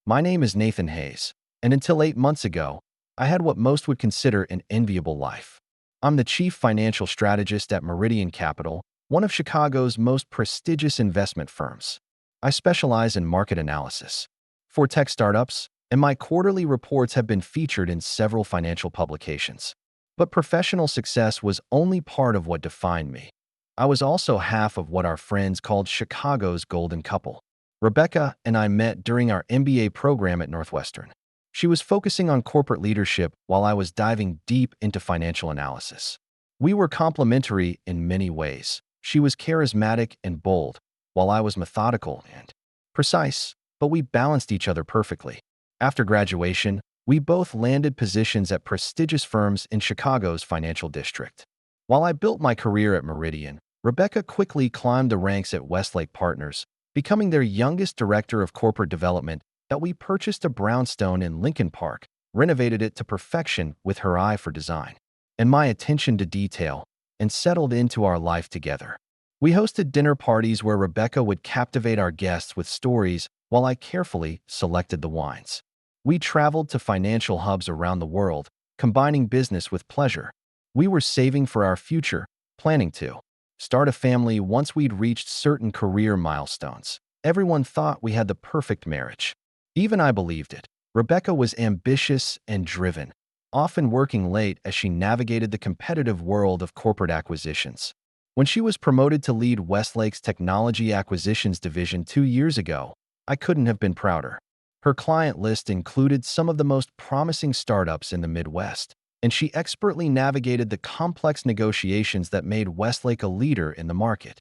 My name is Nathan Hayes, and until 8 months ago, I had what most would consider an enviable life. I'm the chief financial strategist at Meridian Capital, one of Chicago's most prestigious investment firms. I specialize in market analysis for tech startups, and my quarterly reports have been featured in several financial publications. But professional success was only part of what defined me. I was also half of what our friends called Chicago's golden couple. Rebecca and I met during our MBA program at Northwestern. She was focusing on corporate leadership while I was diving deep into financial analysis. We were complementary in many ways. She was charismatic and bold, while I was methodical and precise, but we balanced each other perfectly. After graduation, we both landed positions at prestigious firms in Chicago's financial district. While I built my career at Meridian, Rebecca quickly climbed the ranks at Westlake Partners, becoming their youngest director of corporate development. That we purchased a brownstone in Lincoln Park, renovated it to perfection with her eye for design and my attention to detail, and settled into our life together. We hosted dinner parties where Rebecca would captivate our guests with stories while I carefully selected the wines. We traveled to financial hubs around the world, combining business with pleasure. We were saving for our future, planning to start a family once we'd reached certain career milestones. Everyone thought we had the perfect marriage. Even I believed it. Rebecca was ambitious and driven, often working late as she navigated the competitive world of corporate acquisitions. When she was promoted to lead Westlake's technology acquisitions division 2 years ago, I couldn't have been prouder. Her client list included some of the most promising startups in the Midwest, and she expertly navigated the complex negotiations that made Westlake a leader in the market.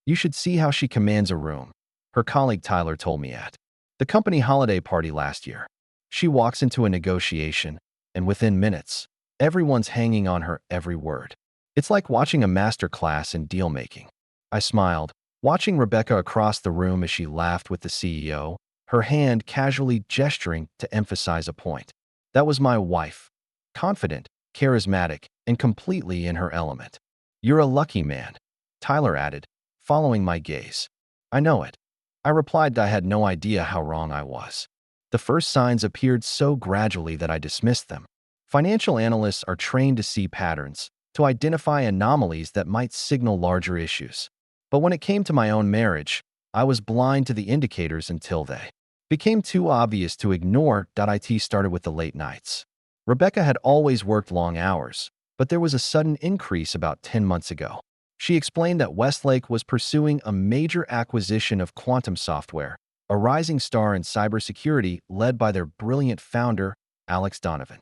"You should see how she commands a room," her colleague Tyler told me at the company holiday party last year. She walks into a negotiation, and within minutes, everyone's hanging on her every word. It's like watching a master class in deal-making. I smiled, watching Rebecca across the room as she laughed with the CEO, her hand casually gesturing to emphasize a point. That was my wife, confident, charismatic, and completely in her element. "You're a lucky man," Tyler added, following my gaze. "I know it." I replied that I had no idea how wrong I was. The first signs appeared so gradually that I dismissed them. Financial analysts are trained to see patterns, to identify anomalies that might signal larger issues. But when it came to my own marriage, I was blind to the indicators until they became too obvious to ignore. It started with the late nights. Rebecca had always worked long hours, but there was a sudden increase about 10 months ago. She explained that Westlake was pursuing a major acquisition of quantum software, a rising star in cybersecurity led by their brilliant founder, Alex Donovan.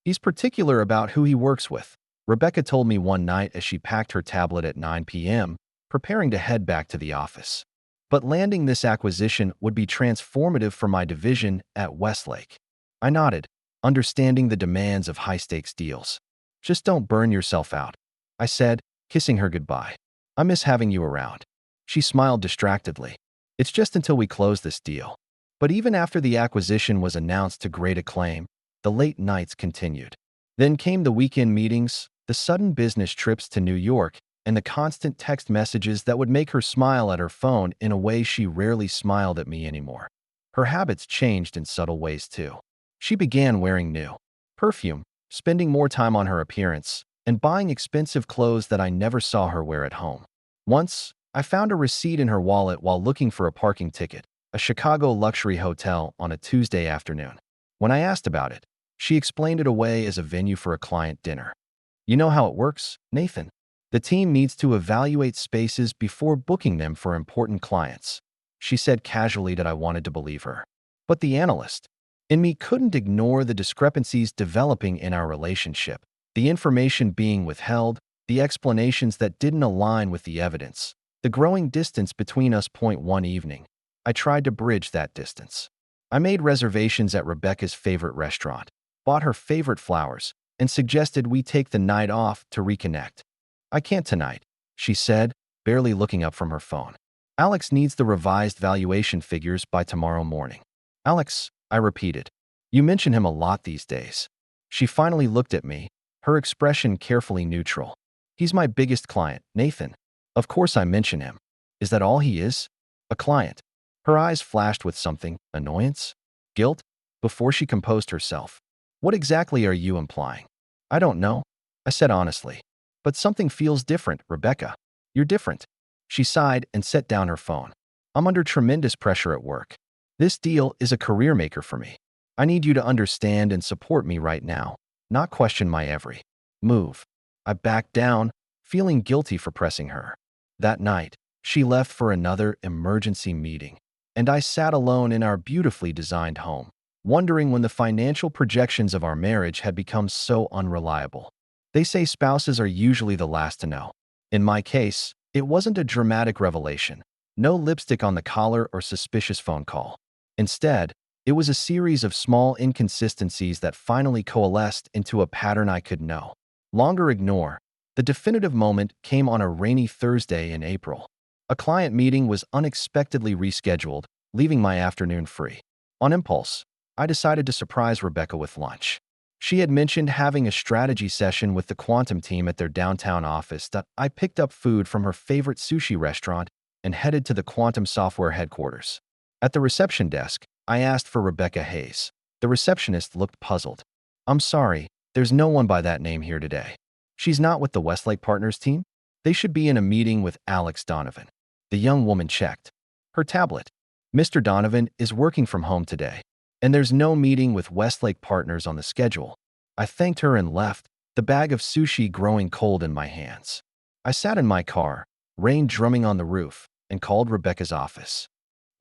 "He's particular about who he works with," Rebecca told me one night as she packed her tablet at 9 p.m., preparing to head back to the office. "But landing this acquisition would be transformative for my division at Westlake." I nodded, understanding the demands of high-stakes deals. "Just don't burn yourself out," I said, kissing her goodbye. "I miss having you around." She smiled distractedly. "It's just until we close this deal." But even after the acquisition was announced to great acclaim, the late nights continued. Then came the weekend meetings, the sudden business trips to New York, and the constant text messages that would make her smile at her phone in a way she rarely smiled at me anymore. Her habits changed in subtle ways too. She began wearing new perfume, spending more time on her appearance, and buying expensive clothes that I never saw her wear at home. Once, I found a receipt in her wallet while looking for a parking ticket, a Chicago luxury hotel on a Tuesday afternoon. When I asked about it, she explained it away as a venue for a client dinner. "You know how it works, Nathan. The team needs to evaluate spaces before booking them for important clients." She said casually that I wanted to believe her. But the analyst in me couldn't ignore the discrepancies developing in our relationship, the information being withheld, the explanations that didn't align with the evidence, the growing distance between us. One evening, I tried to bridge that distance. I made reservations at Rebecca's favorite restaurant, bought her favorite flowers, and suggested we take the night off to reconnect. "I can't tonight," she said, barely looking up from her phone. "Alex needs the revised valuation figures by tomorrow morning." "Alex," I repeated. "You mention him a lot these days." She finally looked at me, her expression carefully neutral. "He's my biggest client, Nathan. Of course I mention him. Is that all he is? A client?" Her eyes flashed with something, annoyance. Guilt? Before she composed herself. What exactly are you implying? I don't know, I said honestly. But something feels different, Rebecca. You're different. She sighed and set down her phone. I'm under tremendous pressure at work. This deal is a career maker for me. I need you to understand and support me right now, not question my every move. I backed down, feeling guilty for pressing her. That night, she left for another emergency meeting, and I sat alone in our beautifully designed home, wondering when the financial projections of our marriage had become so unreliable. They say spouses are usually the last to know. In my case, it wasn't a dramatic revelation, no lipstick on the collar or suspicious phone call. Instead, it was a series of small inconsistencies that finally coalesced into a pattern I could no longer ignore. The definitive moment came on a rainy Thursday in April. A client meeting was unexpectedly rescheduled, leaving my afternoon free. On impulse, I decided to surprise Rebecca with lunch. She had mentioned having a strategy session with the quantum team at their downtown office that I picked up food from her favorite sushi restaurant and headed to the quantum software headquarters. At the reception desk, I asked for Rebecca Hayes. The receptionist looked puzzled. I'm sorry, there's no one by that name here today. She's not with the Westlake Partners team? They should be in a meeting with Alex Donovan. The young woman checked her tablet. Mr. Donovan is working from home today, and there's no meeting with Westlake Partners on the schedule. I thanked her and left, the bag of sushi growing cold in my hands. I sat in my car, rain drumming on the roof, and called Rebecca's office.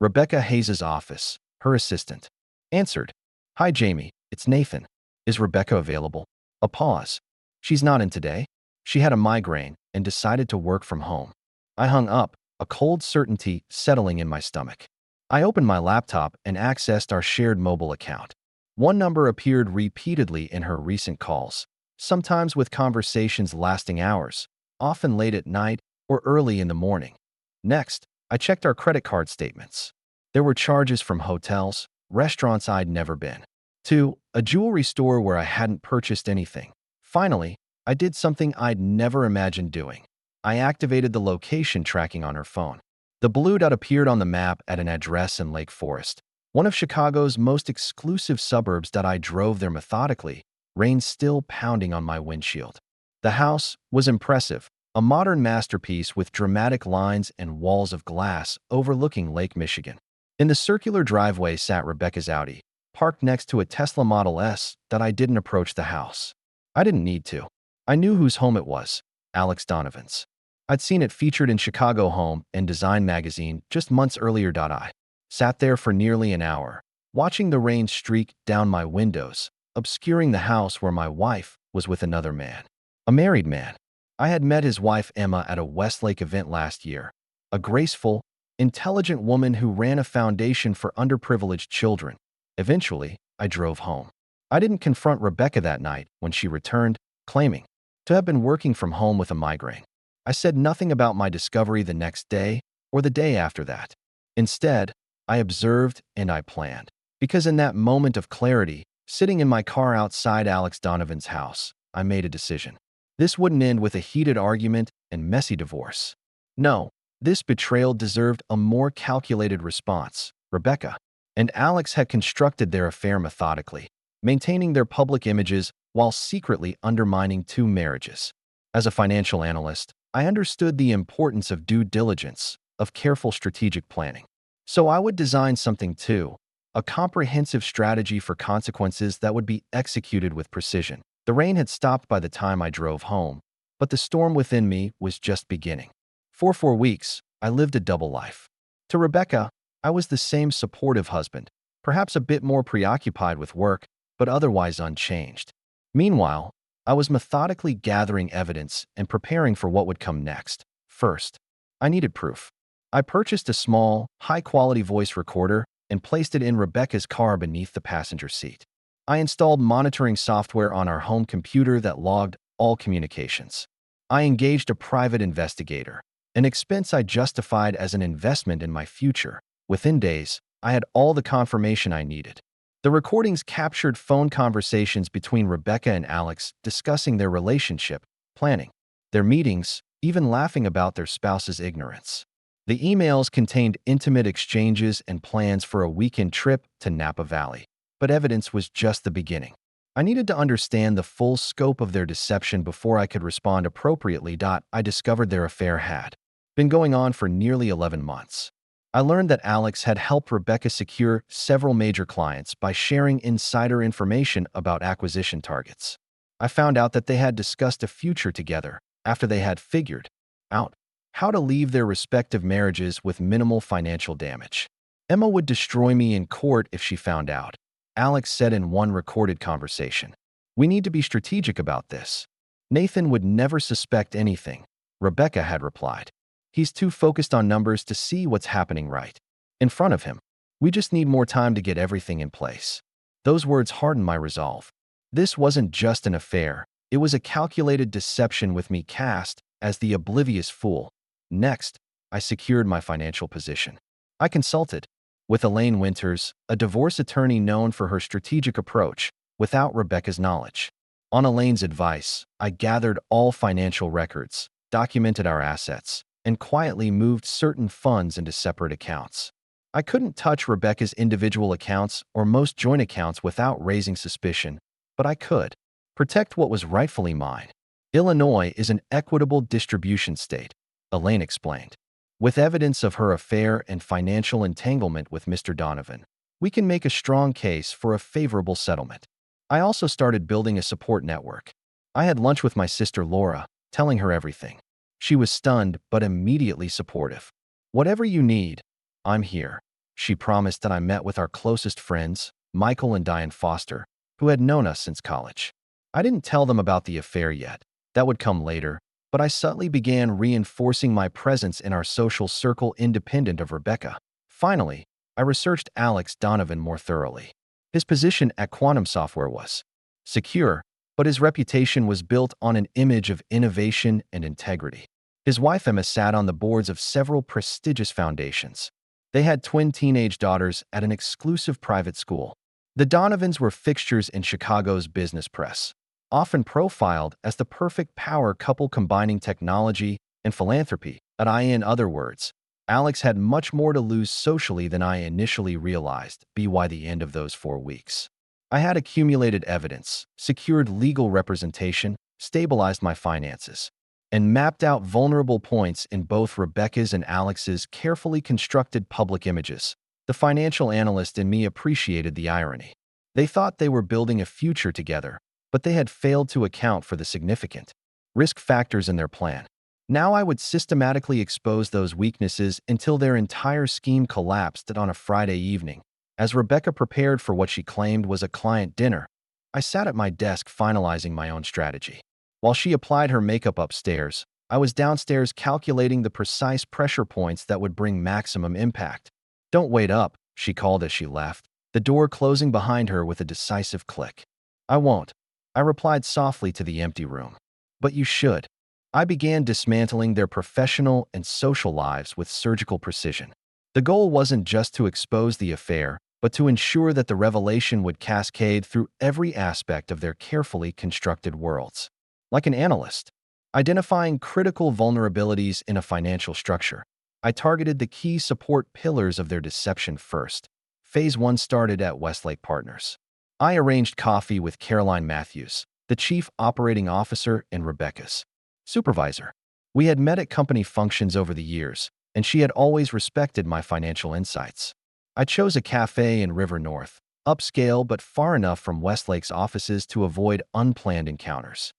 Rebecca Hayes's office, her assistant, answered. Hi, Jamie, it's Nathan. Is Rebecca available? A pause. She's not in today. She had a migraine and decided to work from home. I hung up, a cold certainty settling in my stomach. I opened my laptop and accessed our shared mobile account. One number appeared repeatedly in her recent calls, sometimes with conversations lasting hours, often late at night or early in the morning. Next, I checked our credit card statements. There were charges from hotels, restaurants I'd never been, to a jewelry store where I hadn't purchased anything. Finally, I did something I'd never imagined doing. I activated the location tracking on her phone. The blue dot appeared on the map at an address in Lake Forest, one of Chicago's most exclusive suburbs. I drove there methodically, rain still pounding on my windshield. The house was impressive, a modern masterpiece with dramatic lines and walls of glass overlooking Lake Michigan. In the circular driveway sat Rebecca's Audi, parked next to a Tesla Model S. I didn't approach the house. I didn't need to. I knew whose home it was, Alex Donovan's. I'd seen it featured in Chicago Home and Design magazine just months earlier. I sat there for nearly an hour, watching the rain streak down my windows, obscuring the house where my wife was with another man. A married man. I had met his wife Emma at a Westlake event last year. A graceful, intelligent woman who ran a foundation for underprivileged children. Eventually, I drove home. I didn't confront Rebecca that night when she returned, claiming to have been working from home with a migraine. I said nothing about my discovery the next day or the day after that. Instead, I observed and I planned. Because in that moment of clarity, sitting in my car outside Alex Donovan's house, I made a decision. This wouldn't end with a heated argument and messy divorce. No, this betrayal deserved a more calculated response. Rebecca and Alex had constructed their affair methodically, maintaining their public images while secretly undermining two marriages. As a financial analyst, I understood the importance of due diligence, of careful strategic planning. So I would design something too, a comprehensive strategy for consequences that would be executed with precision. The rain had stopped by the time I drove home, but the storm within me was just beginning. For 4 weeks, I lived a double life. To Rebecca, I was the same supportive husband, perhaps a bit more preoccupied with work, but otherwise unchanged. Meanwhile, I was methodically gathering evidence and preparing for what would come next. First, I needed proof. I purchased a small, high-quality voice recorder and placed it in Rebecca's car beneath the passenger seat. I installed monitoring software on our home computer that logged all communications. I engaged a private investigator, an expense I justified as an investment in my future. Within days, I had all the confirmation I needed. The recordings captured phone conversations between Rebecca and Alex discussing their relationship, planning their meetings, even laughing about their spouse's ignorance. The emails contained intimate exchanges and plans for a weekend trip to Napa Valley. but evidence was just the beginning. I needed to understand the full scope of their deception before I could respond appropriately. I discovered their affair had been going on for nearly 11 months. I learned that Alex had helped Rebecca secure several major clients by sharing insider information about acquisition targets. I found out that they had discussed a future together after they had figured out how to leave their respective marriages with minimal financial damage. Emma would destroy me in court if she found out, Alex said in one recorded conversation. We need to be strategic about this. Nathan would never suspect anything, Rebecca had replied. He's too focused on numbers to see what's happening right in front of him. We just need more time to get everything in place. Those words hardened my resolve. This wasn't just an affair. It was a calculated deception with me cast as the oblivious fool. Next, I secured my financial position. I consulted with Elaine Winters, a divorce attorney known for her strategic approach, without Rebecca's knowledge. On Elaine's advice, I gathered all financial records, documented our assets, and quietly moved certain funds into separate accounts. I couldn't touch Rebecca's individual accounts or most joint accounts without raising suspicion, but I could protect what was rightfully mine. Illinois is an equitable distribution state, Elaine explained. With evidence of her affair and financial entanglement with Mr. Donovan, we can make a strong case for a favorable settlement. I also started building a support network. I had lunch with my sister Laura, telling her everything. She was stunned but immediately supportive. Whatever you need, I'm here. She promised that I met with our closest friends, Michael and Diane Foster, who had known us since college. I didn't tell them about the affair yet. That would come later, but I subtly began reinforcing my presence in our social circle independent of Rebecca. Finally, I researched Alex Donovan more thoroughly. His position at Quantum Software was secure, but his reputation was built on an image of innovation and integrity. His wife Emma sat on the boards of several prestigious foundations. They had twin teenage daughters at an exclusive private school. The Donovans were fixtures in Chicago's business press, often profiled as the perfect power couple combining technology and philanthropy. In other words, Alex had much more to lose socially than I initially realized by the end of those 4 weeks. I had accumulated evidence, secured legal representation, stabilized my finances, and mapped out vulnerable points in both Rebecca's and Alex's carefully constructed public images. The financial analyst in me appreciated the irony. They thought they were building a future together, but they had failed to account for the significant risk factors in their plan. Now I would systematically expose those weaknesses until their entire scheme collapsed on a Friday evening. As Rebecca prepared for what she claimed was a client dinner, I sat at my desk finalizing my own strategy. While she applied her makeup upstairs, I was downstairs calculating the precise pressure points that would bring maximum impact. Don't wait up, she called as she left, the door closing behind her with a decisive click. I won't, I replied softly to the empty room. But you should. I began dismantling their professional and social lives with surgical precision. The goal wasn't just to expose the affair, but to ensure that the revelation would cascade through every aspect of their carefully constructed worlds. Like an analyst, identifying critical vulnerabilities in a financial structure, I targeted the key support pillars of their deception first. Phase 1 started at Westlake Partners. I arranged coffee with Caroline Matthews, the chief operating officer and Rebecca's supervisor. We had met at company functions over the years, and she had always respected my financial insights. I chose a cafe in River North, upscale but far enough from Westlake's offices to avoid unplanned encounters.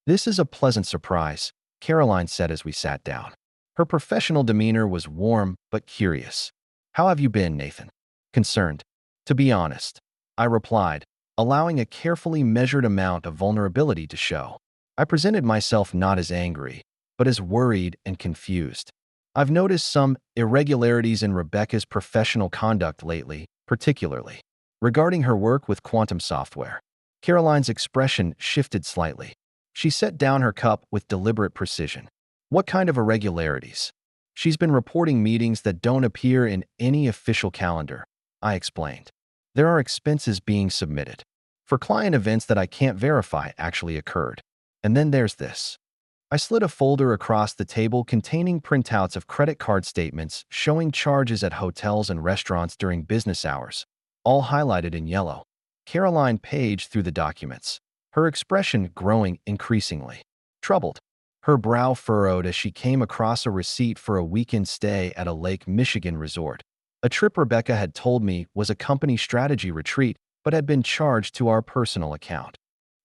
This is a pleasant surprise, Caroline said as we sat down. Her professional demeanor was warm but curious. How have you been, Nathan? Concerned. To be honest, I replied, allowing a carefully measured amount of vulnerability to show. I presented myself not as angry, but as worried and confused. I've noticed some irregularities in Rebecca's professional conduct lately, particularly regarding her work with Quantum Software. Caroline's expression shifted slightly. She set down her cup with deliberate precision. What kind of irregularities? She's been reporting meetings that don't appear in any official calendar, I explained. There are expenses being submitted for client events that I can't verify actually occurred. And then there's this. I slid a folder across the table containing printouts of credit card statements showing charges at hotels and restaurants during business hours, all highlighted in yellow. Caroline paged through the documents, her expression growing increasingly troubled. Her brow furrowed as she came across a receipt for a weekend stay at a Lake Michigan resort. A trip Rebecca had told me was a company strategy retreat, but had been charged to our personal account.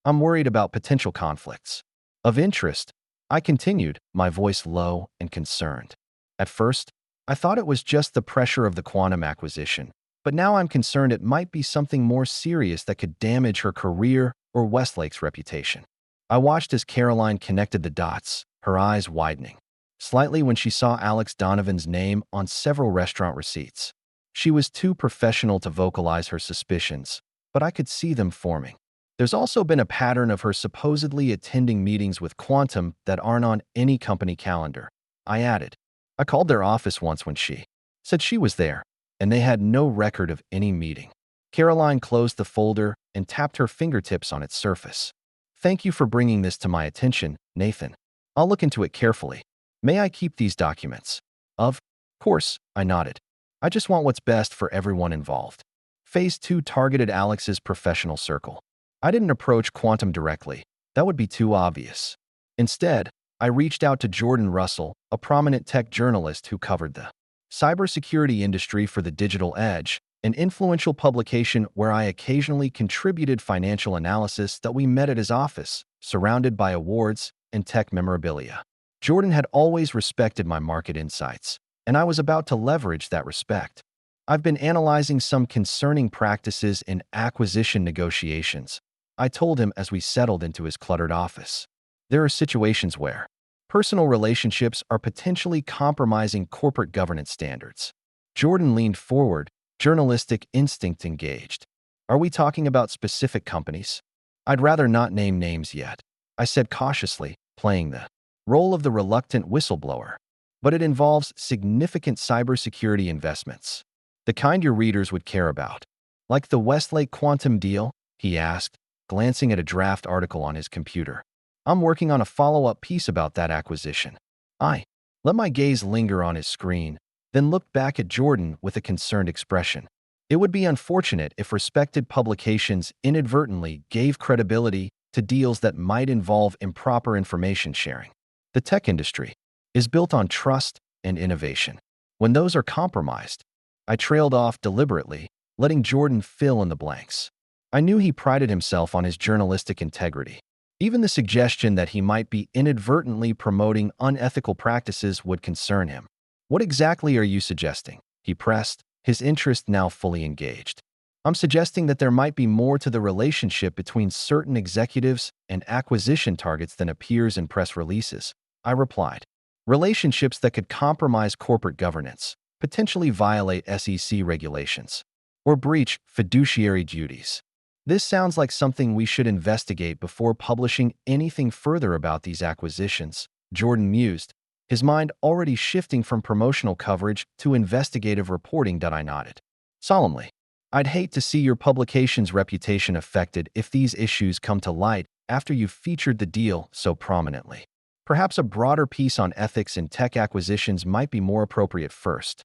I'm worried about potential conflicts of interest, I continued, my voice low and concerned. At first, I thought it was just the pressure of the quantum acquisition, but now I'm concerned it might be something more serious that could damage her career or Westlake's reputation. I watched as Caroline connected the dots, her eyes widening slightly when she saw Alex Donovan's name on several restaurant receipts. She was too professional to vocalize her suspicions, but I could see them forming. There's also been a pattern of her supposedly attending meetings with Quantum that aren't on any company calendar, I added. I called their office once when she said she was there, and they had no record of any meeting. Caroline closed the folder and tapped her fingertips on its surface. Thank you for bringing this to my attention, Nathan. I'll look into it carefully. May I keep these documents? Of course, I nodded. I just want what's best for everyone involved. Phase 2 targeted Alex's professional circle. I didn't approach Quantum directly. That would be too obvious. Instead, I reached out to Jordan Russell, a prominent tech journalist who covered the cybersecurity industry for The Digital Edge, an influential publication where I occasionally contributed financial analysis. That we met at his office, surrounded by awards and tech memorabilia. Jordan had always respected my market insights, and I was about to leverage that respect. I've been analyzing some concerning practices in acquisition negotiations, I told him as we settled into his cluttered office. There are situations where personal relationships are potentially compromising corporate governance standards. Jordan leaned forward, journalistic instinct engaged. Are we talking about specific companies? I'd rather not name names yet, I said cautiously, playing the role of the reluctant whistleblower. But it involves significant cybersecurity investments, the kind your readers would care about. Like the Westlake Quantum deal? He asked, glancing at a draft article on his computer. I'm working on a follow-up piece about that acquisition. I let my gaze linger on his screen, then looked back at Jordan with a concerned expression. It would be unfortunate if respected publications inadvertently gave credibility to deals that might involve improper information sharing. The tech industry is built on trust and innovation. When those are compromised, I trailed off deliberately, letting Jordan fill in the blanks. I knew he prided himself on his journalistic integrity. Even the suggestion that he might be inadvertently promoting unethical practices would concern him. What exactly are you suggesting? He pressed, his interest now fully engaged. I'm suggesting that there might be more to the relationship between certain executives and acquisition targets than appears in press releases, I replied. Relationships that could compromise corporate governance, potentially violate SEC regulations, or breach fiduciary duties. This sounds like something we should investigate before publishing anything further about these acquisitions, Jordan mused, his mind already shifting from promotional coverage to investigative reporting. I nodded. Solemnly, I'd hate to see your publication's reputation affected if these issues come to light after you've featured the deal so prominently. Perhaps a broader piece on ethics in tech acquisitions might be more appropriate first.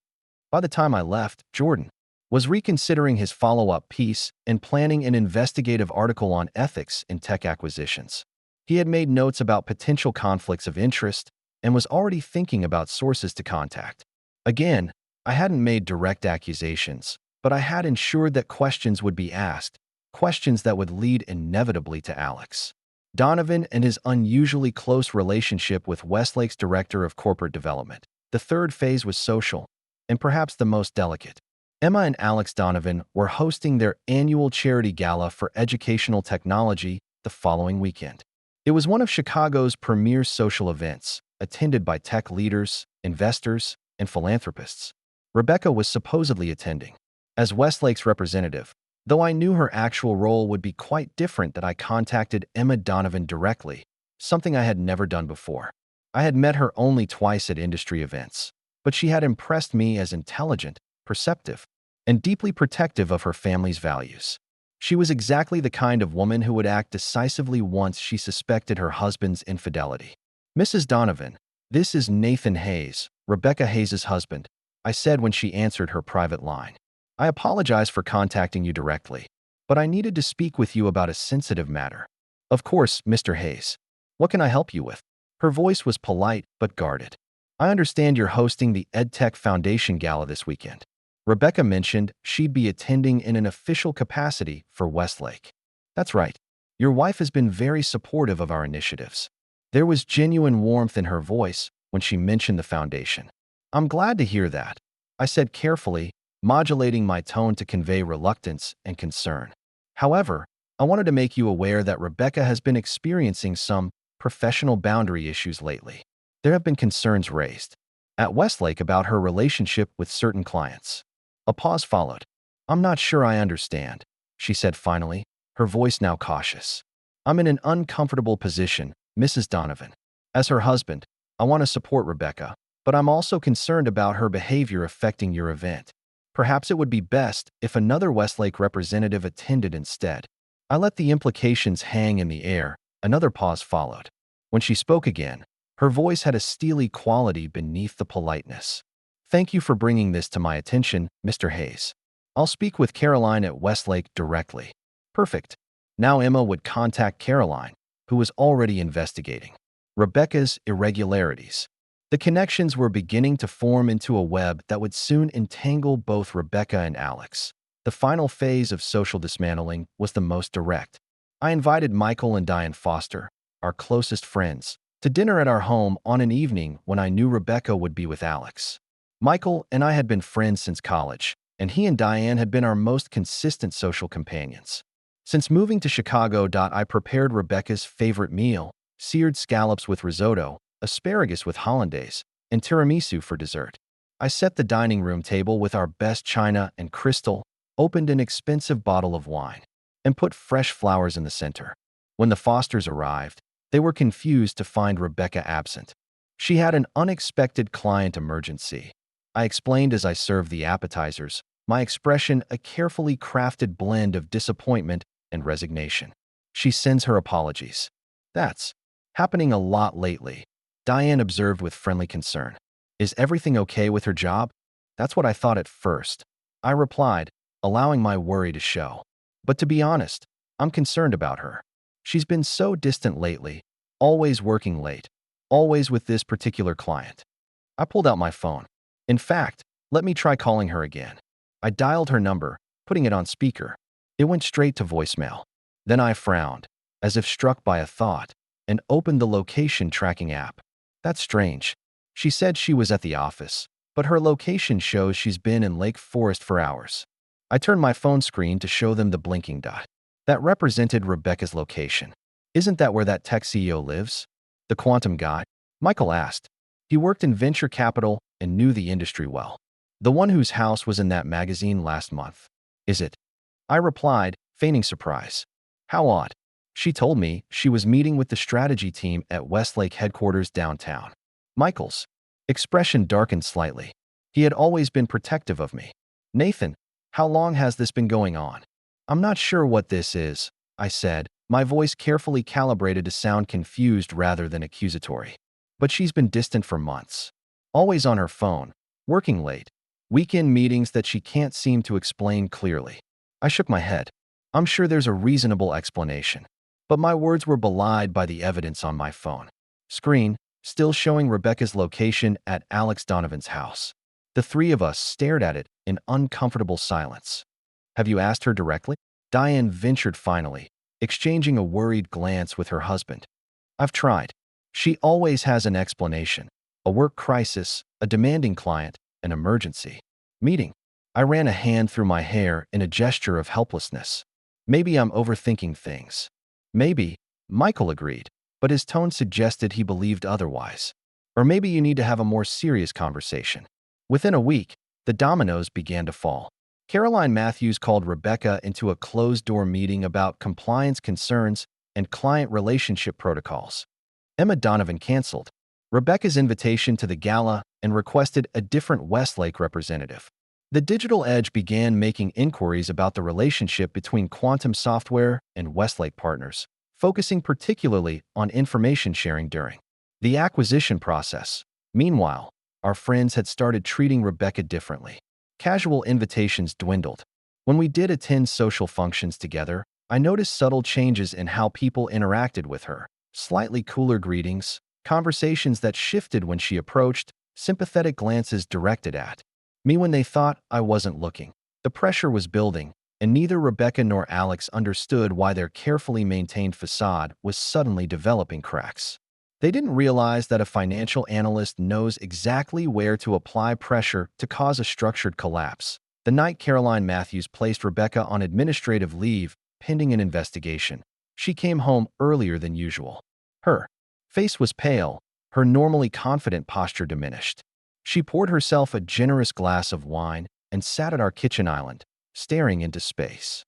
By the time I left, Jordan was reconsidering his follow-up piece and planning an investigative article on ethics in tech acquisitions. He had made notes about potential conflicts of interest and was already thinking about sources to contact. Again, I hadn't made direct accusations, but I had ensured that questions would be asked, questions that would lead inevitably to Alex Donovan and his unusually close relationship with Westlake's director of corporate development. The third phase was social, and perhaps the most delicate. Emma and Alex Donovan were hosting their annual charity gala for educational technology the following weekend. It was one of Chicago's premier social events, attended by tech leaders, investors, and philanthropists. Rebecca was supposedly attending as Westlake's representative, though I knew her actual role would be quite different. That I contacted Emma Donovan directly, something I had never done before. I had met her only twice at industry events, but she had impressed me as intelligent, perceptive, and deeply protective of her family's values. She was exactly the kind of woman who would act decisively once she suspected her husband's infidelity. Mrs. Donovan, this is Nathan Hayes, Rebecca Hayes' husband, I said when she answered her private line. I apologize for contacting you directly. but I needed to speak with you about a sensitive matter. Of course, Mr. Hayes. What can I help you with? Her voice was polite but guarded. I understand you're hosting the EdTech Foundation Gala this weekend. Rebecca mentioned she'd be attending in an official capacity for Westlake. That's right. Your wife has been very supportive of our initiatives. There was genuine warmth in her voice when she mentioned the foundation. I'm glad to hear that, I said carefully, modulating my tone to convey reluctance and concern. However, I wanted to make you aware that Rebecca has been experiencing some professional boundary issues lately. There have been concerns raised at Westlake about her relationship with certain clients. A pause followed. I'm not sure I understand, she said finally, her voice now cautious. I'm in an uncomfortable position, Mrs. Donovan. As her husband, I want to support Rebecca, but I'm also concerned about her behavior affecting your event. Perhaps it would be best if another Westlake representative attended instead. I let the implications hang in the air. Another pause followed. When she spoke again, her voice had a steely quality beneath the politeness. Thank you for bringing this to my attention, Mr. Hayes. I'll speak with Caroline at Westlake directly. Perfect. Now Emma would contact Caroline, who was already investigating Rebecca's irregularities. The connections were beginning to form into a web that would soon entangle both Rebecca and Alex. The final phase of social dismantling was the most direct. I invited Michael and Diane Foster, our closest friends, to dinner at our home on an evening when I knew Rebecca would be with Alex. Michael and I had been friends since college, and he and Diane had been our most consistent social companions. Since moving to Chicago, I prepared Rebecca's favorite meal, seared scallops with risotto, asparagus with hollandaise, and tiramisu for dessert. I set the dining room table with our best china and crystal, opened an expensive bottle of wine, and put fresh flowers in the center. When the Fosters arrived, they were confused to find Rebecca absent. She had an unexpected client emergency. I explained as I served the appetizers, my expression a carefully crafted blend of disappointment and resignation. She sends her apologies. That's happening a lot lately, Diane observed with friendly concern. Is everything okay with her job? That's what I thought at first, I replied, allowing my worry to show. But to be honest, I'm concerned about her. She's been so distant lately, always working late, always with this particular client. I pulled out my phone. In fact, let me try calling her again. I dialed her number, putting it on speaker. It went straight to voicemail. Then I frowned, as if struck by a thought, and opened the location tracking app. That's strange. She said she was at the office, but her location shows she's been in Lake Forest for hours. I turned my phone screen to show them the blinking dot. That represented Rebecca's location. Isn't that where that tech CEO lives? The quantum guy? Michael asked. He worked in venture capital and knew the industry well. The one whose house was in that magazine last month. Is it? I replied, feigning surprise. How odd. She told me she was meeting with the strategy team at Westlake headquarters downtown. Michael's expression darkened slightly. He had always been protective of me. Nathan, how long has this been going on? I'm not sure what this is, I said, my voice carefully calibrated to sound confused rather than accusatory. But she's been distant for months. Always on her phone, working late, weekend meetings that she can't seem to explain clearly. I shook my head. I'm sure there's a reasonable explanation. But my words were belied by the evidence on my phone screen, still showing Rebecca's location at Alex Donovan's house. The three of us stared at it in uncomfortable silence. Have you asked her directly? Diane ventured finally, exchanging a worried glance with her husband. I've tried. She always has an explanation. A work crisis, a demanding client, an emergency. Meeting. I ran a hand through my hair in a gesture of helplessness. Maybe I'm overthinking things. Maybe, Michael agreed, but his tone suggested he believed otherwise. Or maybe you need to have a more serious conversation. Within a week, the dominoes began to fall. Caroline Matthews called Rebecca into a closed-door meeting about compliance concerns and client relationship protocols. Emma Donovan canceled Rebecca's invitation to the gala and requested a different Westlake representative. The Digital Edge began making inquiries about the relationship between Quantum Software and Westlake partners, focusing particularly on information sharing during the acquisition process. Meanwhile, our friends had started treating Rebecca differently. Casual invitations dwindled. When we did attend social functions together, I noticed subtle changes in how people interacted with her. Slightly cooler greetings, conversations that shifted when she approached, sympathetic glances directed at me when they thought I wasn't looking. The pressure was building, and neither Rebecca nor Alex understood why their carefully maintained facade was suddenly developing cracks. They didn't realize that a financial analyst knows exactly where to apply pressure to cause a structured collapse. The night Caroline Matthews placed Rebecca on administrative leave pending an investigation, she came home earlier than usual. Her face was pale, her normally confident posture diminished. She poured herself a generous glass of wine and sat at our kitchen island, staring into space.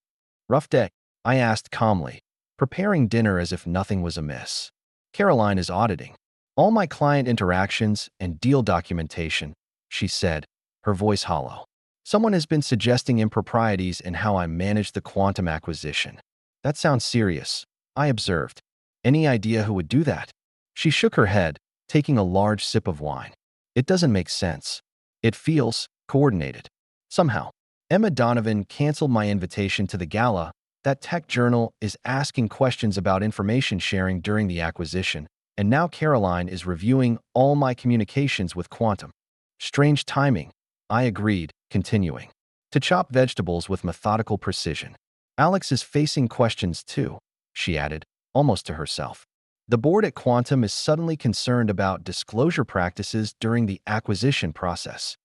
"Rough day?" I asked calmly, preparing dinner as if nothing was amiss. "Caroline is auditing all my client interactions and deal documentation," she said, her voice hollow. "Someone has been suggesting improprieties in how I managed the quantum acquisition." "That sounds serious," I observed. "Any idea who would do that?" She shook her head, taking a large sip of wine. "It doesn't make sense. It feels coordinated. Somehow." Emma Donovan canceled my invitation to the gala. That tech journal is asking questions about information sharing during the acquisition, and now Caroline is reviewing all my communications with Quantum. Strange timing, I agreed, continuing to chop vegetables with methodical precision. "Alex is facing questions too," she added, almost to herself. "The board at Quantum is suddenly concerned about disclosure practices during the acquisition process."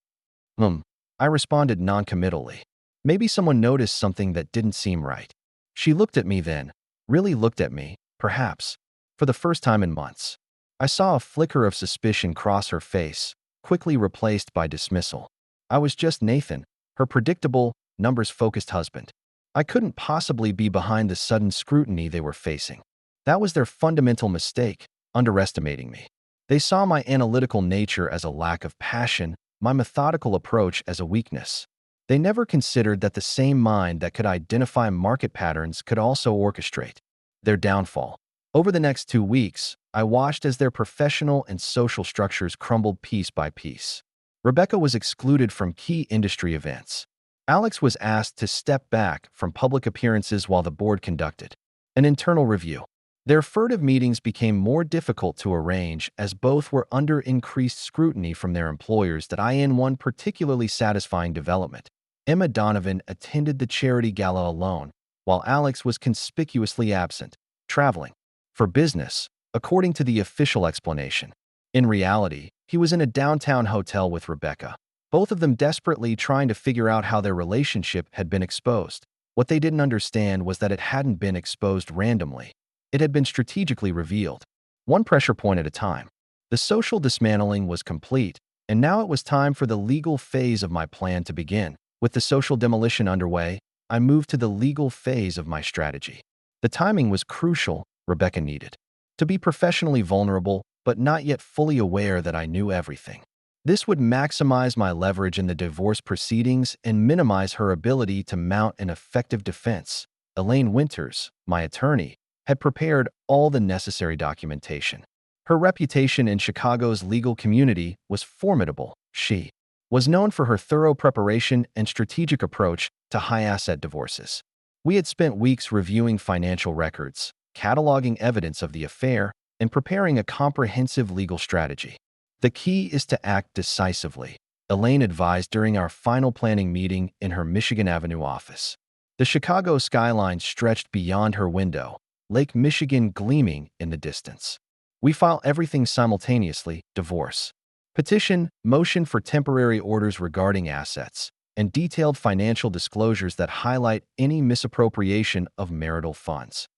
I responded noncommittally. Maybe someone noticed something that didn't seem right. She looked at me then, really looked at me, perhaps, for the first time in months. I saw a flicker of suspicion cross her face, quickly replaced by dismissal. I was just Nathan, her predictable, numbers-focused husband. I couldn't possibly be behind the sudden scrutiny they were facing. That was their fundamental mistake, underestimating me. They saw my analytical nature as a lack of passion, my methodical approach as a weakness. They never considered that the same mind that could identify market patterns could also orchestrate their downfall. Over the next 2 weeks, I watched as their professional and social structures crumbled piece by piece. Rebecca was excluded from key industry events. Alex was asked to step back from public appearances while the board conducted an internal review. Their furtive meetings became more difficult to arrange as both were under increased scrutiny from their employers. In one particularly satisfying development, Emma Donovan attended the charity gala alone, while Alex was conspicuously absent, traveling for business, according to the official explanation. In reality, he was in a downtown hotel with Rebecca, both of them desperately trying to figure out how their relationship had been exposed. What they didn't understand was that it hadn't been exposed randomly. It had been strategically revealed, one pressure point at a time. The social dismantling was complete, and now it was time for the legal phase of my plan to begin. With the social demolition underway, I moved to the legal phase of my strategy. The timing was crucial. Rebecca needed to be professionally vulnerable, but not yet fully aware that I knew everything. This would maximize my leverage in the divorce proceedings and minimize her ability to mount an effective defense. Elaine Winters, my attorney, had prepared all the necessary documentation. Her reputation in Chicago's legal community was formidable. She was known for her thorough preparation and strategic approach to high-asset divorces. We had spent weeks reviewing financial records, cataloging evidence of the affair, and preparing a comprehensive legal strategy. "The key is to act decisively," Elaine advised during our final planning meeting in her Michigan Avenue office. The Chicago skyline stretched beyond her window, Lake Michigan gleaming in the distance. "We file everything simultaneously: divorce petition, motion for temporary orders regarding assets, and detailed financial disclosures that highlight any misappropriation of marital funds."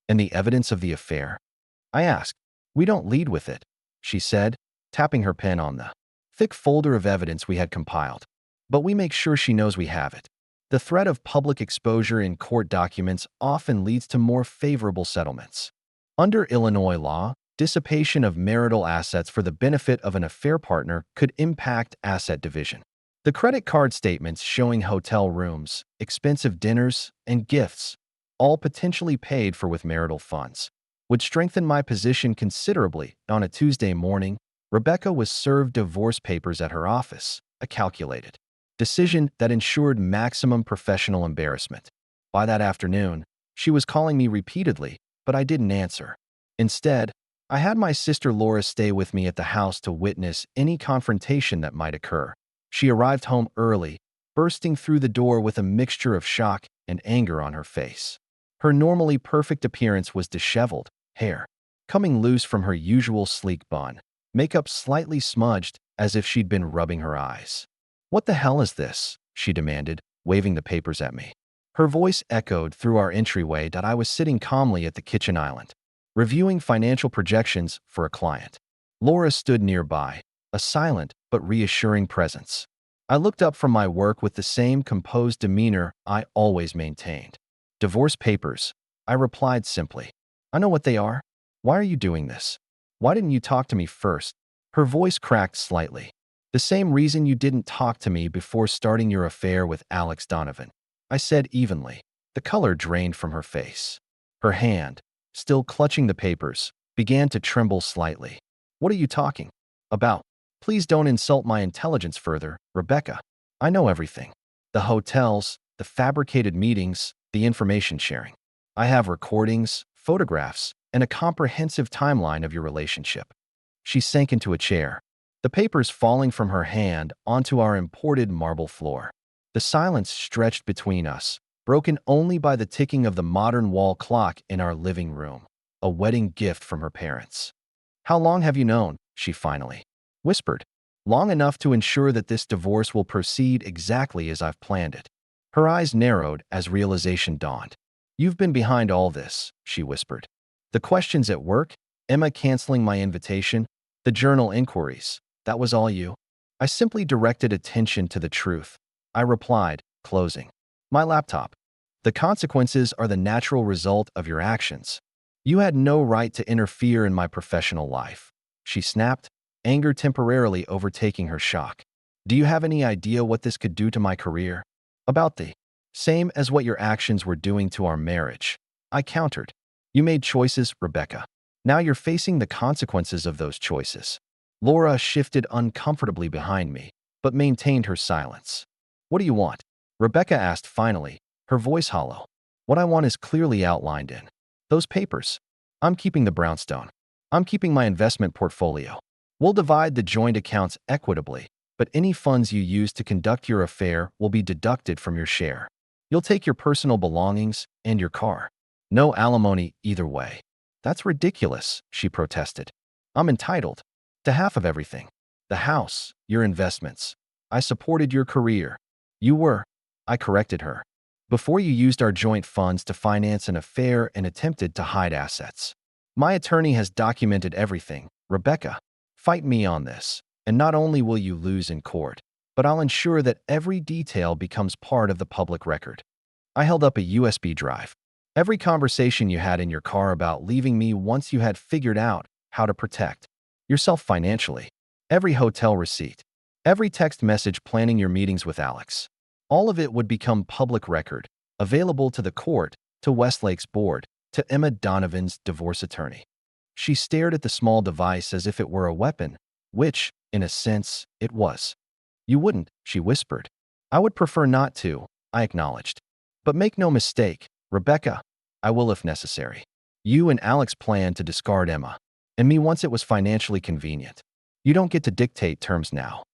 "And the evidence of the affair?" I asked. "We don't lead with it," she said, tapping her pen on the thick folder of evidence we had compiled. "But we make sure she knows we have it. The threat of public exposure in court documents often leads to more favorable settlements. Under Illinois law, dissipation of marital assets for the benefit of an affair partner could impact asset division. The credit card statements showing hotel rooms, expensive dinners, and gifts, all potentially paid for with marital funds, would strengthen my position considerably." On a Tuesday morning, Rebecca was served divorce papers at her office, a calculated decision that ensured maximum professional embarrassment. By that afternoon, she was calling me repeatedly, but I didn't answer. Instead, I had my sister Laura stay with me at the house to witness any confrontation that might occur. She arrived home early, bursting through the door with a mixture of shock and anger on her face. Her normally perfect appearance was disheveled, hair coming loose from her usual sleek bun, makeup slightly smudged as if she'd been rubbing her eyes. "What the hell is this?" she demanded, waving the papers at me. Her voice echoed through our entryway that I was sitting calmly at the kitchen island, reviewing financial projections for a client. Laura stood nearby, a silent but reassuring presence. I looked up from my work with the same composed demeanor I always maintained. "Divorce papers," I replied simply. "I know what they are. Why are you doing this? Why didn't you talk to me first?" Her voice cracked slightly. "The same reason you didn't talk to me before starting your affair with Alex Donovan," I said evenly. The color drained from her face. Her hand, still clutching the papers, began to tremble slightly. "What are you talking about? Please don't insult my intelligence further, Rebecca. I know everything. The hotels, the fabricated meetings, the information sharing. I have recordings, photographs, and a comprehensive timeline of your relationship." She sank into a chair, the papers falling from her hand onto our imported marble floor. The silence stretched between us, broken only by the ticking of the modern wall clock in our living room, a wedding gift from her parents. "How long have you known?" she finally whispered. "Long enough to ensure that this divorce will proceed exactly as I've planned it." Her eyes narrowed as realization dawned. "You've been behind all this," she whispered. "The questions at work, Emma canceling my invitation, the journal inquiries, that was all you." I simply directed attention to the truth. I replied, closing my laptop. "The consequences are the natural result of your actions. You had no right to interfere in my professional life." She snapped, anger temporarily overtaking her shock. "Do you have any idea what this could do to my career?" "About the same as what your actions were doing to our marriage," I countered. "You made choices, Rebecca. Now you're facing the consequences of those choices." Laura shifted uncomfortably behind me, but maintained her silence. "What do you want?" Rebecca asked finally, her voice hollow. "What I want is clearly outlined in those papers. I'm keeping the brownstone. I'm keeping my investment portfolio. We'll divide the joint accounts equitably, but any funds you use to conduct your affair will be deducted from your share. You'll take your personal belongings and your car. No alimony either way." "That's ridiculous," she protested. "I'm entitled to half of everything. The house, your investments. I supported your career. You were." I corrected her. "Before you used our joint funds to finance an affair and attempted to hide assets. My attorney has documented everything. Rebecca, fight me on this, and not only will you lose in court, but I'll ensure that every detail becomes part of the public record." I held up a USB drive. "Every conversation you had in your car about leaving me once you had figured out how to protect yourself financially. Every hotel receipt. Every text message planning your meetings with Alex. All of it would become public record, available to the court, to Westlake's board, to Emma Donovan's divorce attorney." She stared at the small device as if it were a weapon, which, in a sense, it was. "You wouldn't," she whispered. "I would prefer not to," I acknowledged. "But make no mistake, Rebecca, I will if necessary. You and Alex planned to discard Emma, and me once it was financially convenient. You don't get to dictate terms now."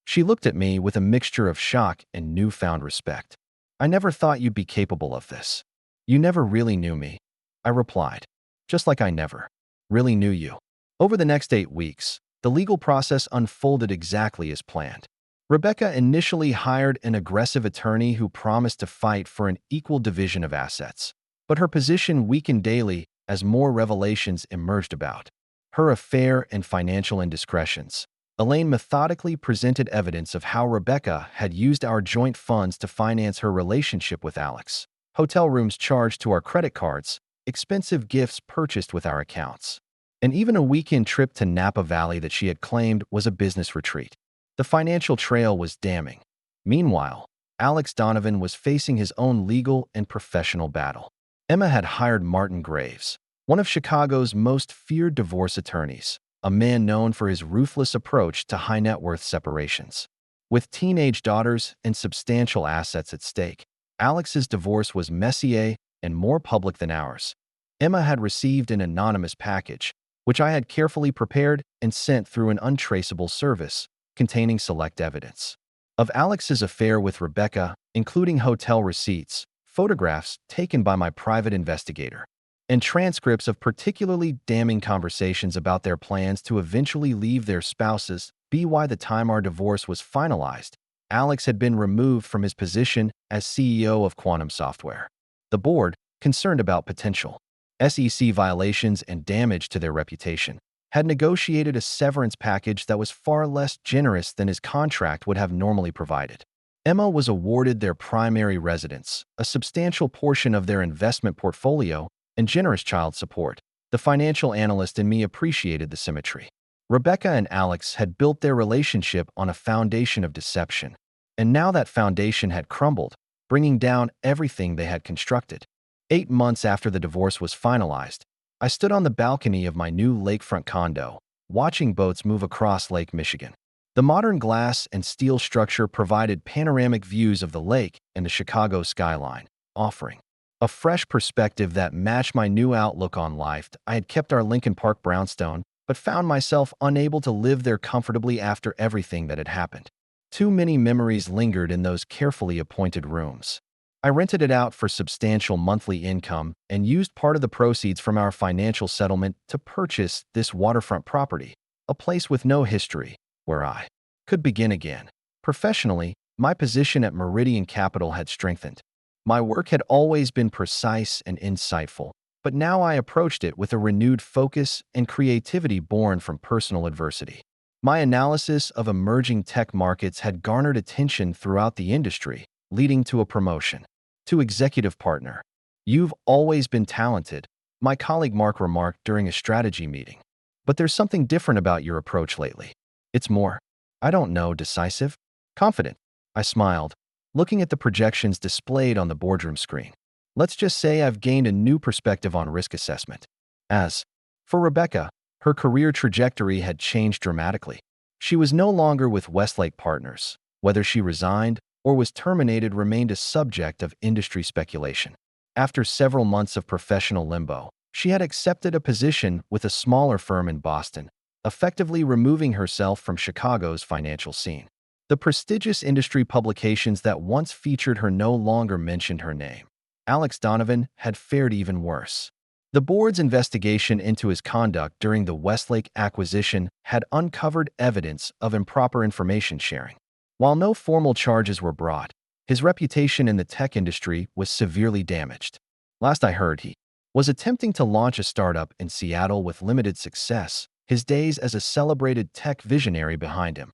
She looked at me with a mixture of shock and newfound respect. "I never thought you'd be capable of this. You never really knew me," I replied, "just like I never really knew you." Over the next 8 weeks, the legal process unfolded exactly as planned. Rebecca initially hired an aggressive attorney who promised to fight for an equal division of assets. But her position weakened daily as more revelations emerged about her affair and financial indiscretions. Elaine methodically presented evidence of how Rebecca had used our joint funds to finance her relationship with Alex. Hotel rooms charged to our credit cards, expensive gifts purchased with our accounts, and even a weekend trip to Napa Valley that she had claimed was a business retreat. The financial trail was damning. Meanwhile, Alex Donovan was facing his own legal and professional battle. Emma had hired Martin Graves, one of Chicago's most feared divorce attorneys, a man known for his ruthless approach to high-net-worth separations. With teenage daughters and substantial assets at stake, Alex's divorce was messier and more public than ours. Emma had received an anonymous package, which I had carefully prepared and sent through an untraceable service, containing select evidence of Alex's affair with Rebecca, including hotel receipts, photographs taken by my private investigator, and transcripts of particularly damning conversations about their plans to eventually leave their spouses. By the time our divorce was finalized, Alex had been removed from his position as CEO of Quantum Software. The board, concerned about potential SEC violations and damage to their reputation, had negotiated a severance package that was far less generous than his contract would have normally provided. Emma was awarded their primary residence, a substantial portion of their investment portfolio, and generous child support. The financial analyst in me appreciated the symmetry. Rebecca and Alex had built their relationship on a foundation of deception, and now that foundation had crumbled, bringing down everything they had constructed. 8 months after the divorce was finalized, I stood on the balcony of my new lakefront condo, watching boats move across Lake Michigan. The modern glass and steel structure provided panoramic views of the lake and the Chicago skyline, offering a fresh perspective that matched my new outlook on life. I had kept our Lincoln Park brownstone, but found myself unable to live there comfortably after everything that had happened. Too many memories lingered in those carefully appointed rooms. I rented it out for substantial monthly income and used part of the proceeds from our financial settlement to purchase this waterfront property, a place with no history, where I could begin again. Professionally, my position at Meridian Capital had strengthened. My work had always been precise and insightful, but now I approached it with a renewed focus and creativity born from personal adversity. My analysis of emerging tech markets had garnered attention throughout the industry, leading to a promotion to executive partner. "You've always been talented," my colleague Mark remarked during a strategy meeting. "But there's something different about your approach lately. It's more, I don't know, decisive? Confident." I smiled, looking at the projections displayed on the boardroom screen. "Let's just say I've gained a new perspective on risk assessment." As for Rebecca, her career trajectory had changed dramatically. She was no longer with Westlake Partners. Whether she resigned or was terminated remained a subject of industry speculation. After several months of professional limbo, she had accepted a position with a smaller firm in Boston, effectively removing herself from Chicago's financial scene. The prestigious industry publications that once featured her no longer mentioned her name. Alex Donovan had fared even worse. The board's investigation into his conduct during the Westlake acquisition had uncovered evidence of improper information sharing. While no formal charges were brought, his reputation in the tech industry was severely damaged. Last I heard, he was attempting to launch a startup in Seattle with limited success, his days as a celebrated tech visionary behind him.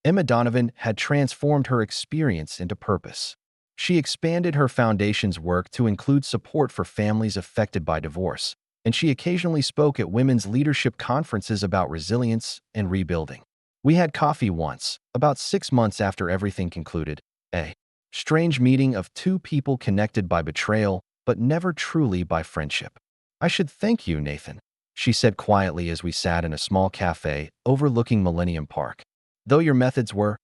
Emma Donovan had transformed her experience into purpose. She expanded her foundation's work to include support for families affected by divorce, and she occasionally spoke at women's leadership conferences about resilience and rebuilding. We had coffee once, about 6 months after everything concluded, a strange meeting of two people connected by betrayal, but never truly by friendship. "I should thank you, Nathan," she said quietly as we sat in a small cafe overlooking Millennium Park. "Though your methods were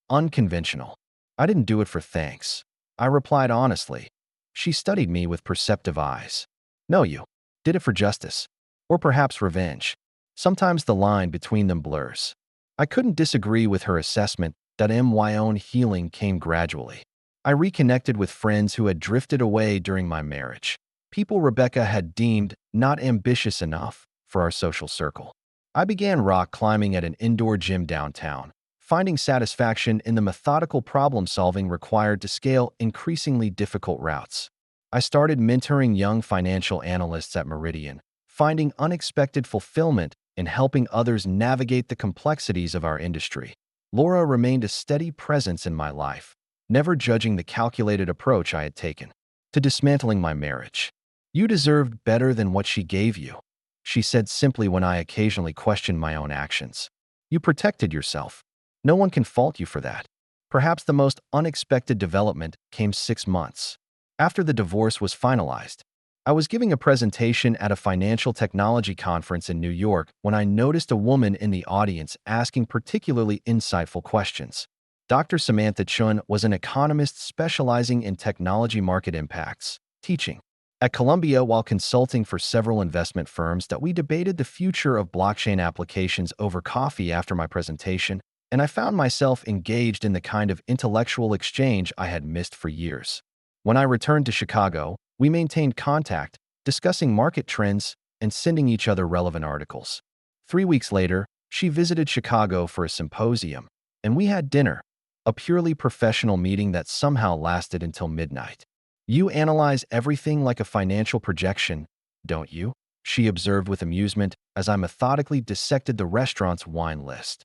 unconventional." "I didn't do it for thanks," I replied honestly. She studied me with perceptive eyes. "No, you did it for justice. Or perhaps revenge. Sometimes the line between them blurs." I couldn't disagree with her assessment that my own healing came gradually. I reconnected with friends who had drifted away during my marriage, people Rebecca had deemed not ambitious enough for our social circle. I began rock climbing at an indoor gym downtown, finding satisfaction in the methodical problem-solving required to scale increasingly difficult routes. I started mentoring young financial analysts at Meridian, finding unexpected fulfillment in helping others navigate the complexities of our industry. Laura remained a steady presence in my life, never judging the calculated approach I had taken to dismantling my marriage. "You deserved better than what she gave you," she said simply when I occasionally questioned my own actions. "You protected yourself. No one can fault you for that." Perhaps the most unexpected development came 6 months after the divorce was finalized. I was giving a presentation at a financial technology conference in New York when I noticed a woman in the audience asking particularly insightful questions. Dr. Samantha Chun was an economist specializing in technology market impacts, teaching at Columbia while consulting for several investment firms that we debated the future of blockchain applications over coffee after my presentation, and I found myself engaged in the kind of intellectual exchange I had missed for years. When I returned to Chicago, we maintained contact, discussing market trends and sending each other relevant articles. 3 weeks later, she visited Chicago for a symposium, and we had dinner, a purely professional meeting that somehow lasted until midnight. You analyze everything like a financial projection, don't you? She observed with amusement as I methodically dissected the restaurant's wine list.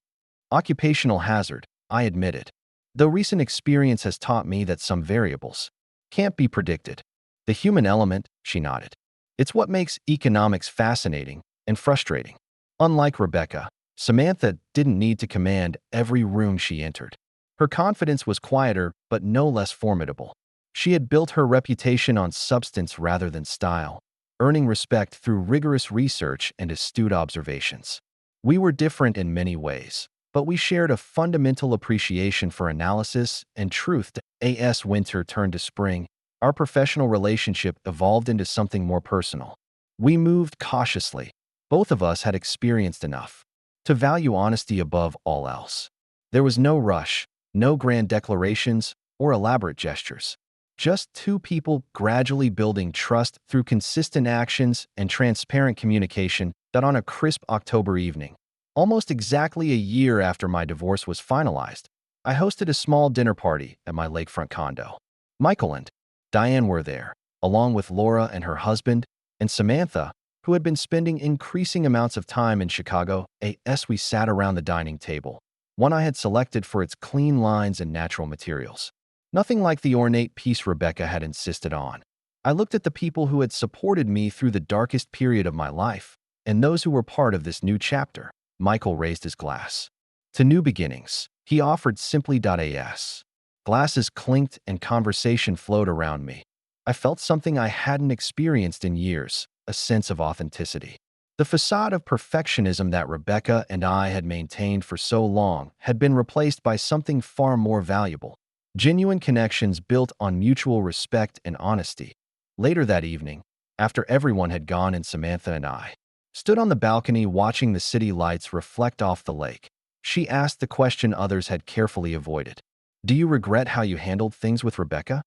Occupational hazard, I admitted. Though recent experience has taught me that some variables can't be predicted. The human element, she nodded. It's what makes economics fascinating and frustrating. Unlike Rebecca, Samantha didn't need to command every room she entered. Her confidence was quieter but no less formidable. She had built her reputation on substance rather than style, earning respect through rigorous research and astute observations. We were different in many ways, but we shared a fundamental appreciation for analysis and truth. As winter turned to spring, our professional relationship evolved into something more personal. We moved cautiously. Both of us had experienced enough to value honesty above all else. There was no rush, no grand declarations or elaborate gestures. Just two people gradually building trust through consistent actions and transparent communication that on a crisp October evening, almost exactly a year after my divorce was finalized, I hosted a small dinner party at my lakefront condo. Michael and Diane were there, along with Laura and her husband, and Samantha, who had been spending increasing amounts of time in Chicago. As we sat around the dining table, one I had selected for its clean lines and natural materials. Nothing like the ornate piece Rebecca had insisted on. I looked at the people who had supported me through the darkest period of my life, and those who were part of this new chapter. Michael raised his glass. To new beginnings, he offered simply. As glasses clinked and conversation flowed around me, I felt something I hadn't experienced in years, a sense of authenticity. The facade of perfectionism that Rebecca and I had maintained for so long had been replaced by something far more valuable. Genuine connections built on mutual respect and honesty. Later that evening, after everyone had gone and Samantha and I stood on the balcony watching the city lights reflect off the lake, she asked the question others had carefully avoided. Do you regret how you handled things with Rebecca?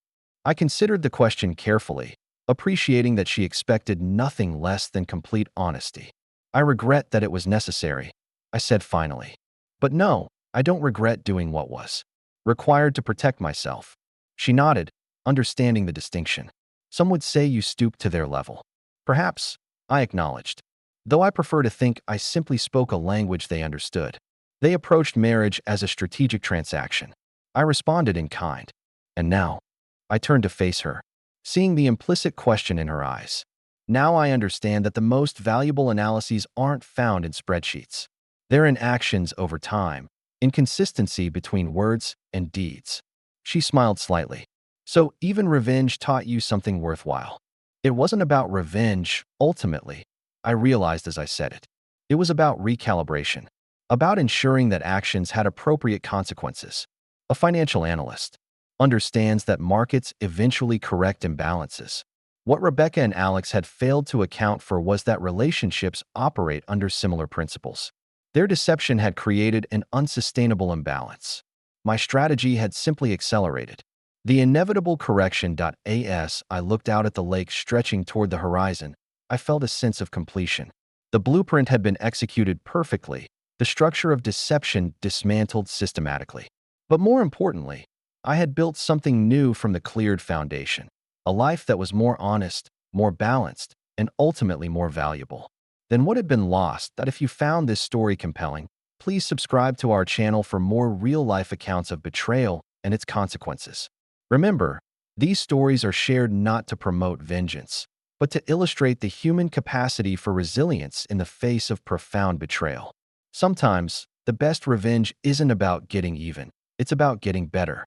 I considered the question carefully, appreciating that she expected nothing less than complete honesty. I regret that it was necessary, I said finally. But no, I don't regret doing what was required to protect myself. She nodded, understanding the distinction. Some would say you stooped to their level. Perhaps, I acknowledged. Though I prefer to think I simply spoke a language they understood. They approached marriage as a strategic transaction. I responded in kind. And now, I turned to face her, seeing the implicit question in her eyes. Now I understand that the most valuable analyses aren't found in spreadsheets. They're in actions over time, in consistency between words and deeds. She smiled slightly. So even revenge taught you something worthwhile. It wasn't about revenge, ultimately, I realized as I said it. It was about recalibration, about ensuring that actions had appropriate consequences. A financial analyst understands that markets eventually correct imbalances. What Rebecca and Alex had failed to account for was that relationships operate under similar principles. Their deception had created an unsustainable imbalance. My strategy had simply accelerated the inevitable correction. As I looked out at the lake stretching toward the horizon, I felt a sense of completion. The blueprint had been executed perfectly, the structure of deception dismantled systematically. But more importantly, I had built something new from the cleared foundation, a life that was more honest, more balanced, and ultimately more valuable than what had been lost. That if you found this story compelling, please subscribe to our channel for more real-life accounts of betrayal and its consequences. Remember, these stories are shared not to promote vengeance, but to illustrate the human capacity for resilience in the face of profound betrayal. Sometimes, the best revenge isn't about getting even, it's about getting better.